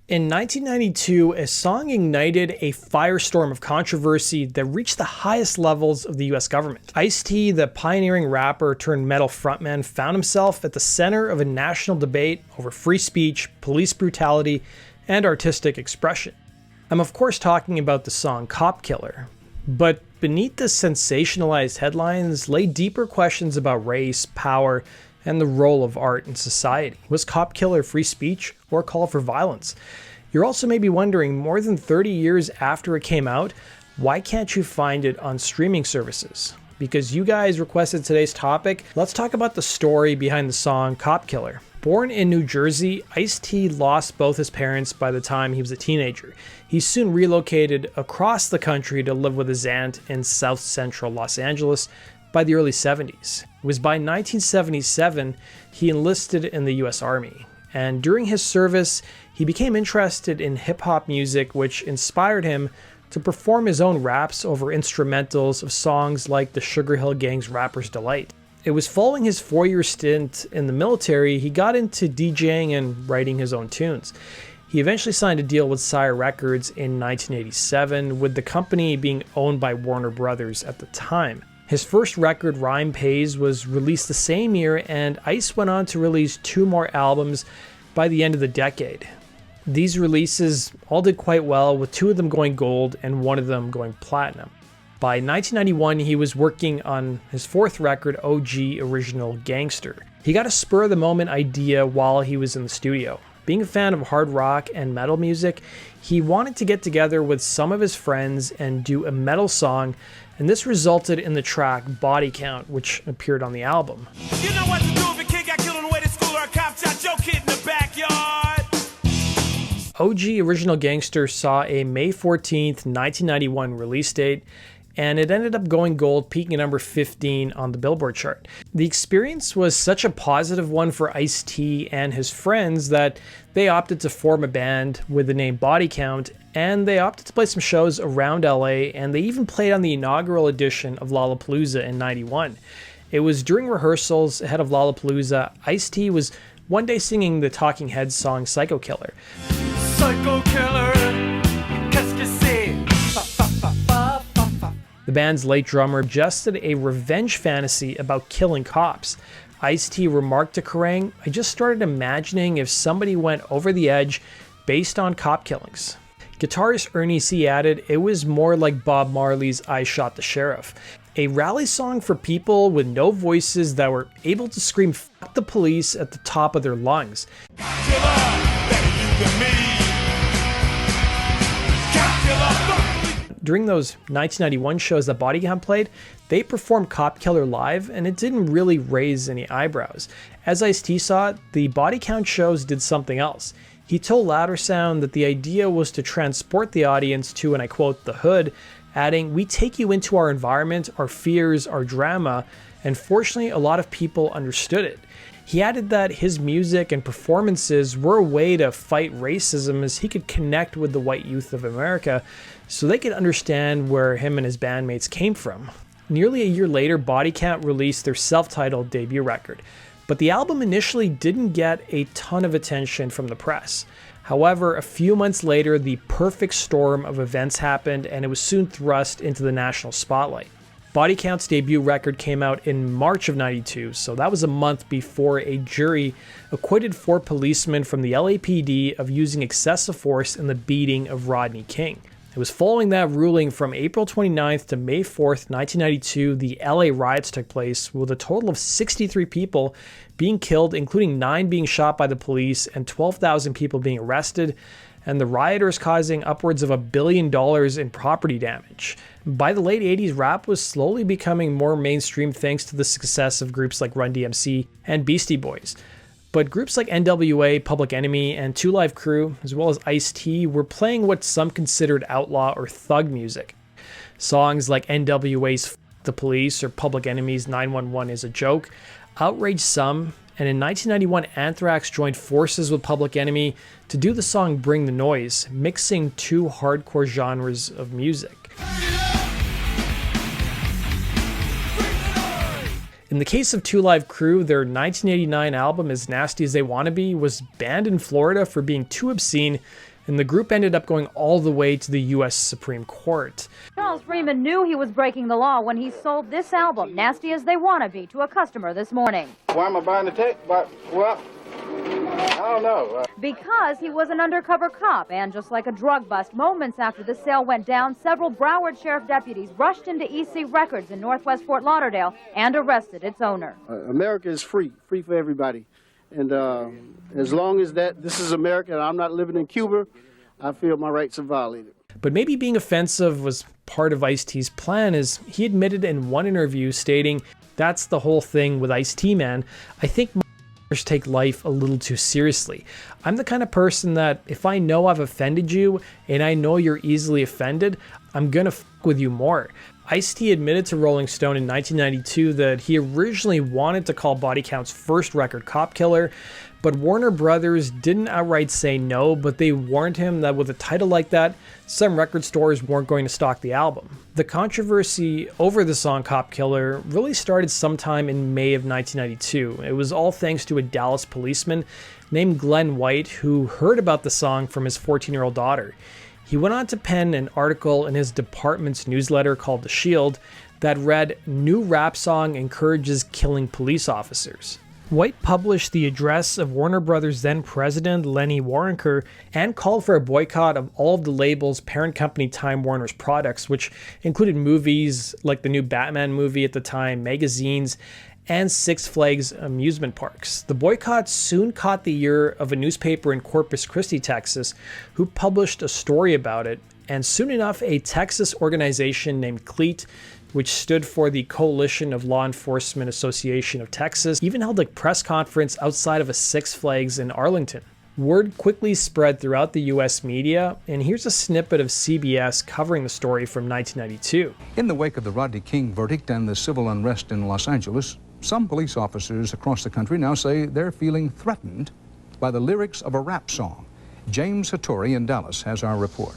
In 1992, a song ignited a firestorm of controversy that reached the highest levels of the US government. Ice-T, the pioneering rapper turned metal frontman, found himself at the center of a national debate over free speech, police brutality, and artistic expression. I'm of course talking about the song Cop Killer, but beneath the sensationalized headlines lay deeper questions about race, power, and the role of art in society. Was Cop Killer free speech or a call for violence? You're also maybe wondering, more than 30 years after it came out, why can't you find it on streaming services? Because you guys requested today's topic, let's talk about the story behind the song Cop Killer. Born in New Jersey, Ice-T lost both his parents by the time he was a teenager. He soon relocated across the country to live with his aunt in south central Los Angeles by the early 70s. It was by 1977 he enlisted in the US Army, and during his service he became interested in hip-hop music, which inspired him to perform his own raps over instrumentals of songs like the Sugar Hill Gang's Rapper's Delight. It was following his 4-year stint in the military he got into DJing and writing his own tunes. He eventually signed a deal with Sire Records in 1987, with the company being owned by Warner Brothers at the time. His first record, Rhyme Pays, was released the same year, and Ice went on to release 2 more albums by the end of the decade. These releases all did quite well, with 2 of them going gold and 1 of them going platinum. By 1991, he was working on his 4th record, OG Original Gangster. He got a spur-of-the-moment idea while he was in the studio. Being a fan of hard rock and metal music, he wanted to get together with some of his friends and do a metal song, and this resulted in the track Body Count, which appeared on the album. You know what to do if a kid got killed on the way to school or a cop shot your kid in the backyard. OG Original Gangster saw a May 14th, 1991 release date, and it ended up going gold, peaking at number 15 on the Billboard chart. The experience was such a positive one for Ice-T and his friends that they opted to form a band with the name Body Count, and they opted to play some shows around LA, and they even played on the inaugural edition of Lollapalooza in 91. It was during rehearsals ahead of Lollapalooza, Ice-T was one day singing the Talking Heads song Psycho Killer. Psycho Killer, qu'est-ce que c'est? The band's late drummer suggested a revenge fantasy about killing cops. Ice-T remarked to Kerrang, "I just started imagining if somebody went over the edge based on cop killings." Guitarist Ernie C. added, "It was more like Bob Marley's I Shot the Sheriff." A rally song for people with no voices that were able to scream "fuck the police" at the top of their lungs. During those 1991 shows that Body Count played, they performed Cop Killer live, and it didn't really raise any eyebrows. As Ice-T saw it, the Body Count shows did something else. He told Louder Sound that the idea was to transport the audience to, and I quote, "the hood," adding, "We take you into our environment, our fears, our drama," and fortunately a lot of people understood it. He added that his music and performances were a way to fight racism, as he could connect with the white youth of America so they could understand where him and his bandmates came from. Nearly a year later, Body Count released their self-titled debut record, but the album initially didn't get a ton of attention from the press. However, a few months later, the perfect storm of events happened, and it was soon thrust into the national spotlight. Body Count's debut record came out in March of '92, so that was a month before a jury acquitted 4 policemen from the LAPD of using excessive force in the beating of Rodney King. It was following that ruling from April 29th to May 4th, 1992, the LA riots took place, with a total of 63 people being killed, including 9 being shot by the police and 12,000 people being arrested, and the rioters causing upwards of $1 billion in property damage. By the late 80s, rap was slowly becoming more mainstream thanks to the success of groups like Run DMC and Beastie Boys. But groups like NWA, Public Enemy, and 2 Live Crew, as well as Ice-T, were playing what some considered outlaw or thug music. Songs like NWA's F*** the Police or Public Enemy's 911 is a Joke outraged some, and in 1991 Anthrax joined forces with Public Enemy to do the song Bring the Noise, mixing 2 hardcore genres of music. In the case of 2 Live Crew, their 1989 album As Nasty As They Wanna Be was banned in Florida for being too obscene and the group ended up going all the way to the US Supreme Court. Charles Freeman knew he was breaking the law when he sold this album, Nasty as They Wanna Be, to a customer this morning. Why am I buying the tape? Well, I don't know. Because he was an undercover cop, and just like a drug bust, moments after the sale went down, several Broward Sheriff deputies rushed into EC Records in northwest Fort Lauderdale and arrested its owner. America is free for everybody. And as long as this is America and I'm not living in Cuba, I feel my rights are violated. But maybe being offensive was part of Ice-T's plan, as he admitted in one interview stating, "That's the whole thing with Ice-T, man. I think take life a little too seriously. I'm the kind of person that if I know I've offended you and I know you're easily offended, I'm gonna fuck with you more." Ice-T admitted to Rolling Stone in 1992 that he originally wanted to call Body Count's first record Cop Killer, but Warner Brothers didn't outright say no, but they warned him that with a title like that, some record stores weren't going to stock the album. The controversy over the song Cop Killer really started sometime in May of 1992. It was all thanks to a Dallas policeman named Glenn White who heard about the song from his 14-year-old daughter. He went on to pen an article in his department's newsletter called The Shield that read, "New rap song encourages killing police officers." White published the address of Warner Brothers' then president, Lenny Waronker, and called for a boycott of all of the label's parent company Time Warner's products, which included movies like the new Batman movie at the time, magazines, and Six Flags amusement parks. The boycott soon caught the ear of a newspaper in Corpus Christi, Texas, who published a story about it, and soon enough a Texas organization named Cleat, which stood for the Coalition of Law Enforcement Association of Texas, even held a press conference outside of a Six Flags in Arlington. Word quickly spread throughout the US media, and here's a snippet of CBS covering the story from 1992. In the wake of the Rodney King verdict and the civil unrest in Los Angeles, some police officers across the country now say they're feeling threatened by the lyrics of a rap song. James Hattori in Dallas has our report.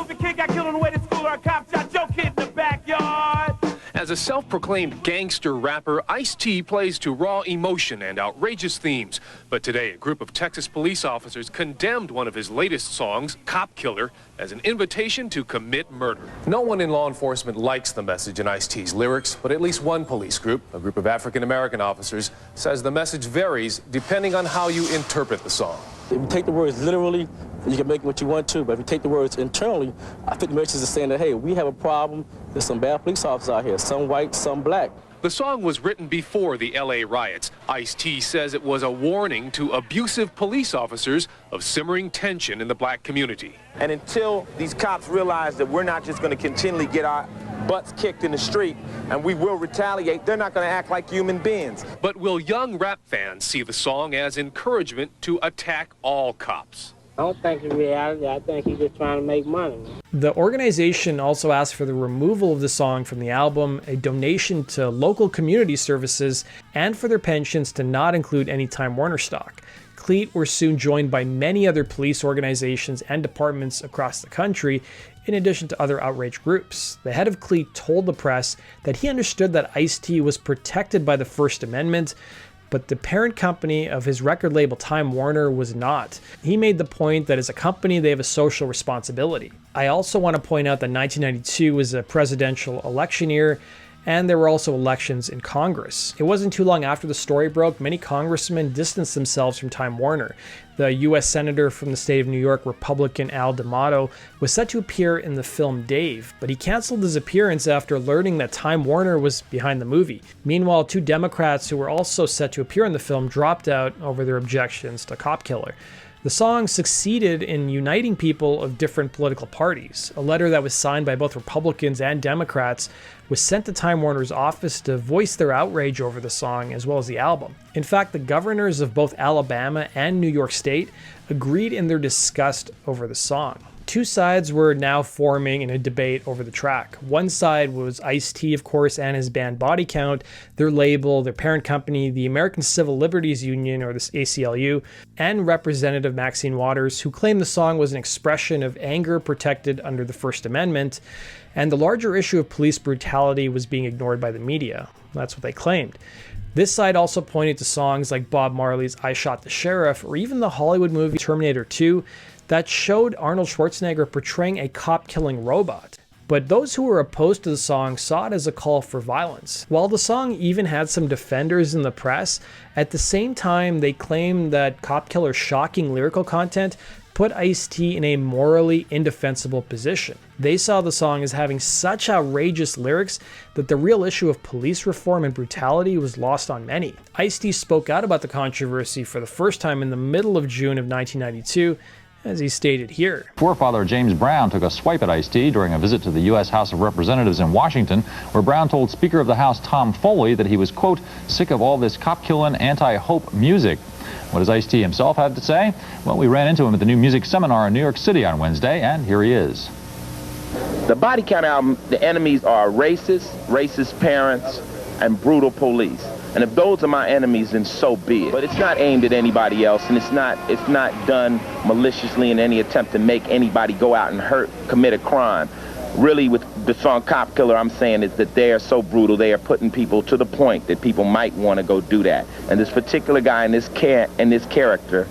The kid got killed on the way to school, or a cop shot Joe kid in the backyard. As a self-proclaimed gangster rapper, Ice-T plays to raw emotion and outrageous themes. But today, a group of Texas police officers condemned one of his latest songs, Cop Killer, as an invitation to commit murder. No one in law enforcement likes the message in Ice-T's lyrics, but at least one police group, a group of African-American officers, says the message varies depending on how you interpret the song. If you take the words literally, you can make what you want to, but if you take the words internally, I think the message is saying that, hey, we have a problem. There's some bad police officers out here, some white, some black. The song was written before the LA riots. Ice-T says it was a warning to abusive police officers of simmering tension in the black community. And until these cops realize that we're not just going to continually get our butts kicked in the street and we will retaliate, they're not going to act like human beings. But will young rap fans see the song as encouragement to attack all cops? I don't think it's reality. I think he's just trying to make money. The organization also asked for the removal of the song from the album, a donation to local community services, and for their pensions to not include any Time Warner stock. Cleat were soon joined by many other police organizations and departments across the country, in addition to other outrage groups. The head of Cleat told the press that he understood that Ice-T was protected by the First Amendment, but the parent company of his record label Time Warner was not. He made the point that as a company they have a social responsibility. I also want to point out that 1992 was a presidential election year, and there were also elections in Congress. It wasn't too long after the story broke, many congressmen distanced themselves from Time Warner. The US Senator from the state of New York, Republican Al D'Amato, was set to appear in the film Dave, but he canceled his appearance after learning that Time Warner was behind the movie. Meanwhile, two Democrats who were also set to appear in the film dropped out over their objections to Cop Killer. The song succeeded in uniting people of different political parties. A letter that was signed by both Republicans and Democrats was sent to Time Warner's office to voice their outrage over the song as well as the album. In fact, the governors of both Alabama and New York State agreed in their disgust over the song. Two sides were now forming in a debate over the track. One side was Ice-T, of course, and his band Bodycount, their label, their parent company, the American Civil Liberties Union, or the ACLU, and Representative Maxine Waters, who claimed the song was an expression of anger protected under the First Amendment, and the larger issue of police brutality was being ignored by the media. That's what they claimed. This side also pointed to songs like Bob Marley's I Shot the Sheriff, or even the Hollywood movie Terminator 2, that showed Arnold Schwarzenegger portraying a cop-killing robot. But those who were opposed to the song saw it as a call for violence. While the song even had some defenders in the press, at the same time they claimed that Cop Killer's shocking lyrical content put Ice-T in a morally indefensible position. They saw the song as having such outrageous lyrics that the real issue of police reform and brutality was lost on many. Ice-T spoke out about the controversy for the first time in the middle of June of 1992, as he stated here. Forefather James Brown took a swipe at Ice-T during a visit to the U.S. House of Representatives in Washington, where Brown told Speaker of the House Tom Foley that he was, quote, sick of all this cop-killing, anti-hope music. What does Ice-T himself have to say? Well, we ran into him at the new music seminar in New York City on Wednesday, and here he is. The Body Count album, the enemies are racist parents, and brutal police. And if those are my enemies, then so be it. But it's not aimed at anybody else, and it's not done maliciously in any attempt to make anybody go out and commit a crime. Really, with the song Cop Killer, I'm saying is that they are so brutal, they are putting people to the point that people might want to go do that. And this particular guy in this character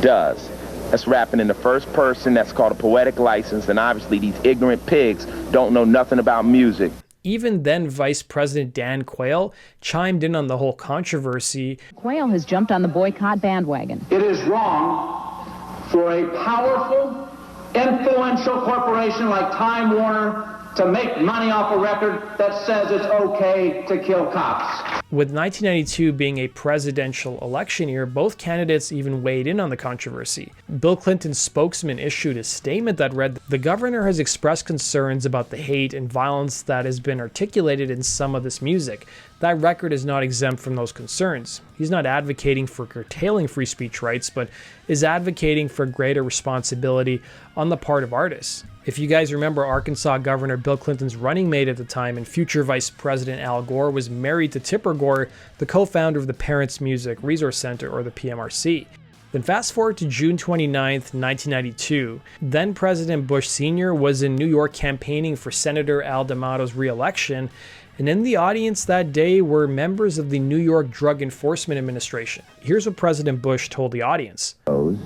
does. That's rapping in the first person, that's called a poetic license, and obviously these ignorant pigs don't know nothing about music. Even then, Vice President Dan Quayle chimed in on the whole controversy. Quayle has jumped on the boycott bandwagon. It is wrong for a powerful, influential corporation like Time Warner to make money off a record that says it's okay to kill cops. With 1992 being a presidential election year, both candidates even weighed in on the controversy. Bill Clinton's spokesman issued a statement that read, "The governor has expressed concerns about the hate and violence that has been articulated in some of this music. That record is not exempt from those concerns. He's not advocating for curtailing free speech rights, but is advocating for greater responsibility on the part of artists." If you guys remember, Arkansas Governor Bill Clinton's running mate at the time and future Vice President Al Gore was married to Tipper Gore, the co-founder of the Parents Music Resource Center, or the PMRC. Then fast forward to June 29th, 1992. Then President Bush Sr. was in New York campaigning for Senator Al D'Amato's re-election, and in the audience that day were members of the New York Drug Enforcement Administration. Here's what President Bush told the audience. Those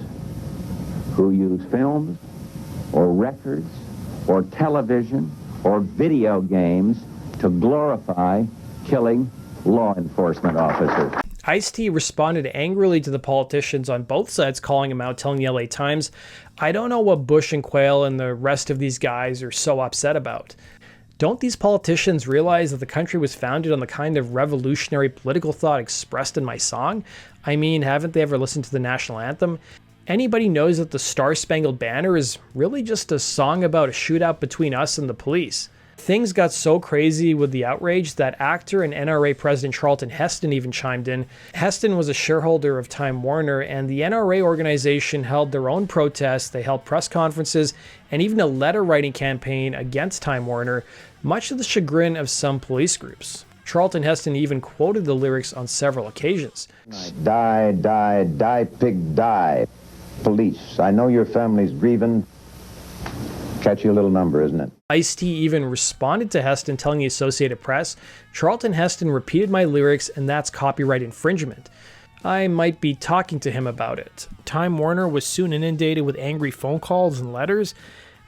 who use films or records or television or video games to glorify killing law enforcement officers. Ice-T responded angrily to the politicians on both sides, calling him out, telling the LA Times, "I don't know what Bush and Quayle and the rest of these guys are so upset about. Don't these politicians realize that the country was founded on the kind of revolutionary political thought expressed in my song? I mean, haven't they ever listened to the national anthem? Anybody knows that the Star-Spangled Banner is really just a song about a shootout between us and the police." Things got so crazy with the outrage that actor and NRA President Charlton Heston even chimed in. Heston was a shareholder of Time Warner, and the NRA organization held their own protests. They held press conferences and even a letter-writing campaign against Time Warner, much to the chagrin of some police groups. Charlton Heston even quoted the lyrics on several occasions. Die, die, die, pig, die. Police, I know your family's grieving. Catchy little number, isn't it? Ice-T even responded to Heston, telling the Associated Press, "Charlton Heston repeated my lyrics and that's copyright infringement. I might be talking to him about it." Time Warner was soon inundated with angry phone calls and letters,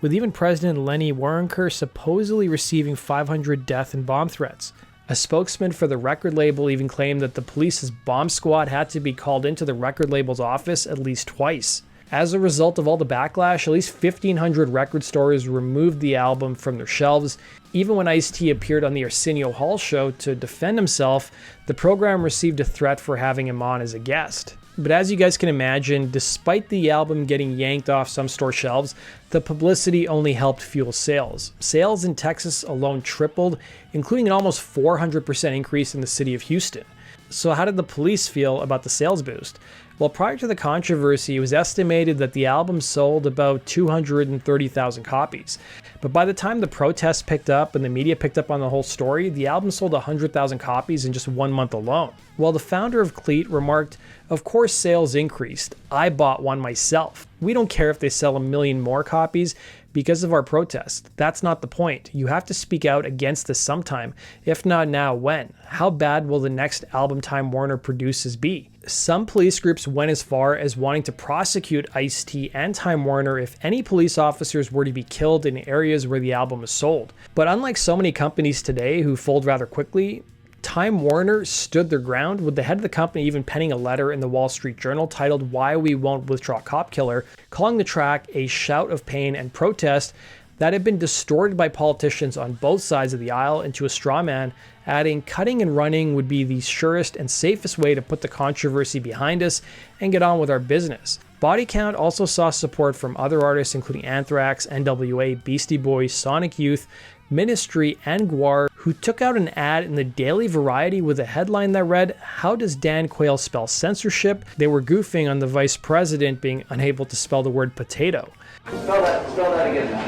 with even President Lenny Waronker supposedly receiving 500 death and bomb threats. A spokesman for the record label even claimed that the police's bomb squad had to be called into the record label's office at least twice. As a result of all the backlash, at least 1,500 record stores removed the album from their shelves. Even when Ice-T appeared on the Arsenio Hall show to defend himself, the program received a threat for having him on as a guest. But as you guys can imagine, despite the album getting yanked off some store shelves, the publicity only helped fuel sales. Sales in Texas alone tripled, including an almost 400% increase in the city of Houston. So how did the police feel about the sales boost? Well, prior to the controversy, it was estimated that the album sold about 230,000 copies. But by the time the protests picked up and the media picked up on the whole story, the album sold 100,000 copies in just 1 month alone. While the founder of Cleat remarked, "Of course sales increased. I bought one myself. We don't care if they sell 1 million more copies because of our protest. That's not the point. You have to speak out against this sometime. If not now, when? How bad will the next album Time Warner produces be?" Some police groups went as far as wanting to prosecute Ice-T and Time Warner if any police officers were to be killed in areas where the album was sold. But unlike so many companies today who fold rather quickly, Time Warner stood their ground, with the head of the company even penning a letter in the Wall Street Journal titled "Why We Won't Withdraw Cop Killer," calling the track a shout of pain and protest that had been distorted by politicians on both sides of the aisle into a straw man, adding cutting and running would be the surest and safest way to put the controversy behind us and get on with our business. Body Count also saw support from other artists including Anthrax, NWA, Beastie Boys, Sonic Youth, Ministry, and Gwar, who took out an ad in the Daily Variety with a headline that read, "How does Dan Quayle spell censorship?" They were goofing on the vice president being unable to spell the word potato. Spell that again now.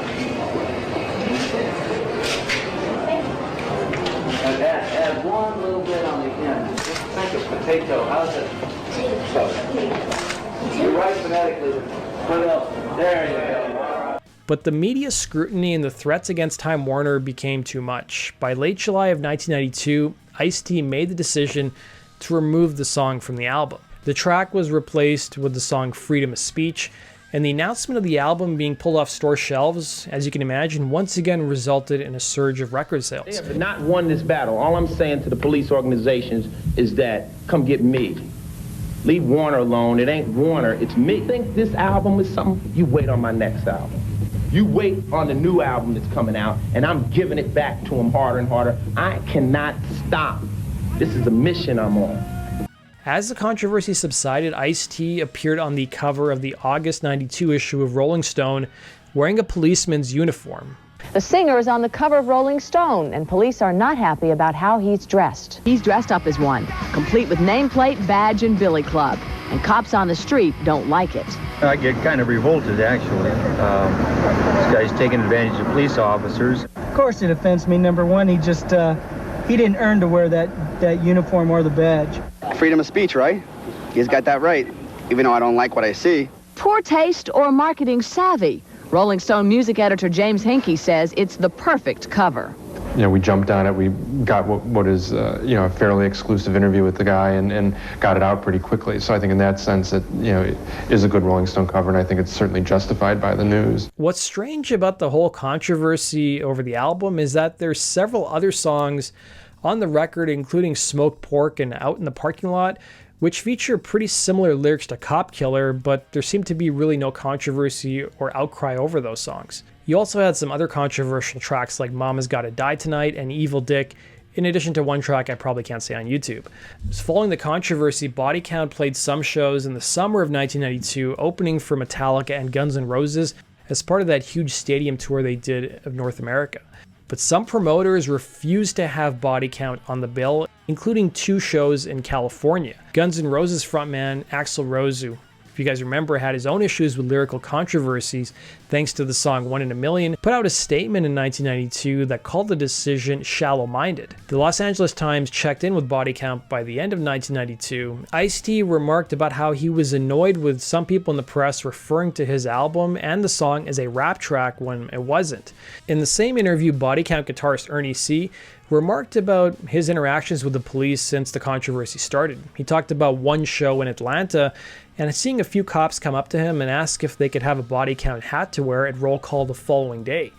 Add one little bit on the end. Just think of potato. How's it? You're right phonetically. What else? There you go. But the media scrutiny and the threats against Time Warner became too much. By late July of 1992, Ice-T made the decision to remove the song from the album. The track was replaced with the song "Freedom of Speech," and the announcement of the album being pulled off store shelves, as you can imagine, once again resulted in a surge of record sales. They have not won this battle. All I'm saying to the police organizations is that, come get me. Leave Warner alone. It ain't Warner, it's me. Think this album is something? You wait on my next album. You wait on the new album that's coming out, and I'm giving it back to them harder and harder. I cannot stop. This is a mission I'm on. As the controversy subsided, Ice-T appeared on the cover of the August 92 issue of Rolling Stone wearing a policeman's uniform. The singer is on the cover of Rolling Stone, and police are not happy about how he's dressed. He's dressed up as one, complete with nameplate, badge, and billy club. And cops on the street don't like it. I get kind of revolted, actually. This guy's taking advantage of police officers. Of course it offends me. Number one, he didn't earn to wear that uniform or the badge. Freedom of speech, right? He's got that right, even though I don't like what I see. Poor taste or marketing savvy? Rolling Stone music editor James Hinkey says it's the perfect cover. You know, we jumped on it. We got what is, a fairly exclusive interview with the guy and got it out pretty quickly. So I think in that sense it is a good Rolling Stone cover, and I think it's certainly justified by the news. What's strange about the whole controversy over the album is that there's several other songs on the record, including Smoked Pork and Out in the Parking Lot, which feature pretty similar lyrics to Cop Killer, but there seemed to be really no controversy or outcry over those songs. You also had some other controversial tracks like Mama's Gotta Die Tonight and Evil Dick, in addition to one track I probably can't say on YouTube. Following the controversy, Body Count played some shows in the summer of 1992, opening for Metallica and Guns N' Roses as part of that huge stadium tour they did of North America. But some promoters refused to have Body Count on the bill, including 2 shows in California. Guns N' Roses frontman Axl Rose, who, if you guys remember, had his own issues with lyrical controversies thanks to the song "One in a Million," put out a statement in 1992 that called the decision shallow-minded. The Los Angeles Times checked in with Body Count by the end of 1992. Ice-T remarked about how he was annoyed with some people in the press referring to his album and the song as a rap track when it wasn't. In the same interview, Body Count guitarist Ernie C. remarked about his interactions with the police since the controversy started. He talked about one show in Atlanta and seeing a few cops come up to him and ask if they could have a Body Count hat to wear at roll call the following day.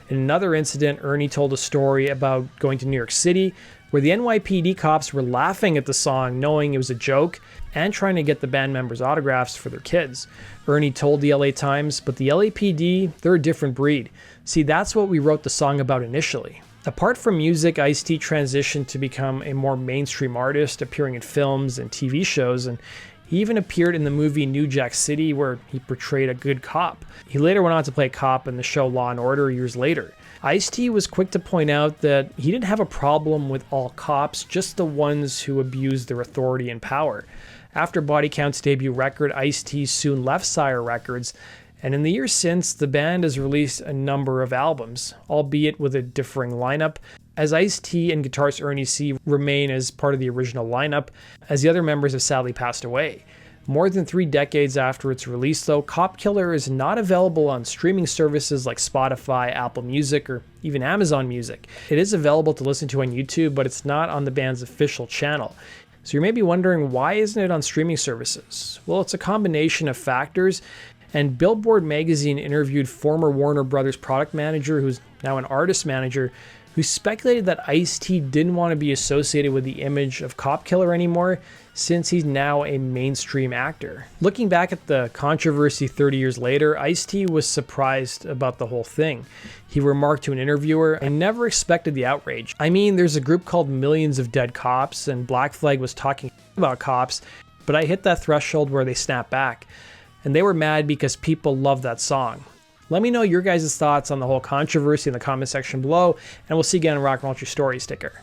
In another incident, Ernie told a story about going to New York City where the NYPD cops were laughing at the song, knowing it was a joke, and trying to get the band members' autographs for their kids. Ernie told the LA Times, "But the LAPD, they're a different breed. See, that's what we wrote the song about initially." Apart from music, Ice-T transitioned to become a more mainstream artist, appearing in films and TV shows, and he even appeared in the movie New Jack City, where he portrayed a good cop. He later went on to play a cop in the show Law & Order years later. Ice-T was quick to point out that he didn't have a problem with all cops, just the ones who abused their authority and power. After Body Count's debut record, Ice-T soon left Sire Records, and in the years since, the band has released a number of albums, albeit with a differing lineup, as Ice-T and guitarist Ernie C. remain as part of the original lineup, as the other members have sadly passed away. More than 3 decades after its release, though, Cop Killer is not available on streaming services like Spotify, Apple Music, or even Amazon Music. It is available to listen to on YouTube, but it's not on the band's official channel. So you may be wondering, why isn't it on streaming services? Well, it's a combination of factors, and Billboard magazine interviewed former Warner Brothers product manager, who's now an artist manager, who speculated that Ice-T didn't want to be associated with the image of cop killer anymore, since he's now a mainstream actor. Looking back at the controversy 30 years later, Ice-T was surprised about the whole thing. He remarked to an interviewer, "I never expected the outrage. I mean, there's a group called Millions of Dead Cops, and Black Flag was talking about cops, but I hit that threshold where they snapped back. And they were mad because people love that song." Let me know your guys' thoughts on the whole controversy in the comment section below, and we'll see you again in Rock and Roll Your Story sticker.